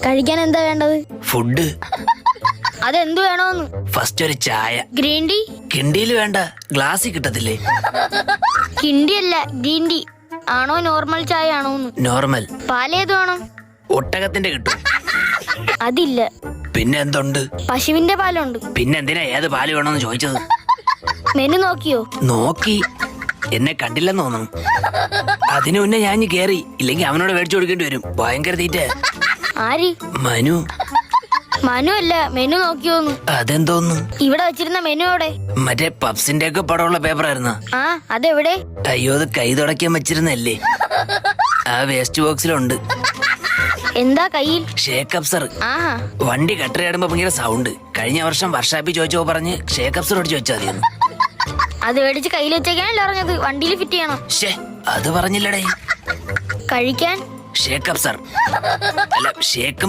കഴിക്കാൻ എന്താ വേണ്ടത്? ഫുഡ്. അതെന്ത് വേണോന്ന്? ഫസ്റ്റ് ഒരു ചായ. Green tea? കിണ്ടിയിൽ വേണ്ട, ഗ്ലാസ്സിൽ കിട്ടത്തില്ലേ? കിണ്ടി അല്ല, ഗ്രീൻ ടീ ആണോ നോർമൽ ചായ ആണോന്ന്? നോർമൽ. പാലേത് വേണം? ഒട്ടകത്തിന്റെ കിട്ടും. അതില്ല. പിന്നെ എന്തുണ്ട്? പശുവിന്റെ പാലുണ്ട്. പിന്നെ എന്തിനാ ഏത് പാല് വേണമെന്ന് ചോദിച്ചത്? മെനു നോക്കിയോ? നോക്കി. എന്നെ കണ്ടില്ലെന്ന് തോന്നുന്നു. അതിനു മുന്നേ ഞാൻ കേറി, ഇല്ലെങ്കിൽ അവനോട് മേടിച്ചു കൊടുക്കേണ്ടി വരും. ഭയങ്കര തീറ്റ. ആര്? മനു. മനു അല്ല, മെനു നോക്കിയോന്ന്. അതെന്തോന്നു? ഇവിടെ വെച്ചിരുന്ന മെനു എവിടെ? മറ്റേ പപ്സിന്റെ ഒക്കെ പടമുള്ള പേപ്പർ ആയിരുന്ന. ആ, അതെവിടെ? അയ്യോ, അത് കൈ തുടയ്ക്കാൻ വെച്ചിരുന്നല്ലേ, ആ വേസ്റ്റ് ബോക്സിലുണ്ട്. എന്താ കയ്യിൽ? ഷേക്ക് അപ്സർ. ആഹാ. വണ്ടി കട്ടറിയാടുമ്പോ ഭയങ്കര സൗണ്ട്. കഴിഞ്ഞ വർഷം വർഷാപ്പി ചോദിച്ചോ പറഞ്ഞ് ഷേക്ക് അപ്സർ അടിച്ചു വെച്ചാൽ മതിയെന്ന്. അത് മേടിച്ച് കയ്യിൽ വെച്ചേക്കാനല്ലേ പറഞ്ഞത്? വണ്ടിയിൽ ഫിറ്റ് ചെയ്യണം. ഷേ, അത് പറഞ്ഞില്ലടേ. കഴിക്കാൻ ഷേക്ക് അപ്സർ അല്ല, ഷേക്കും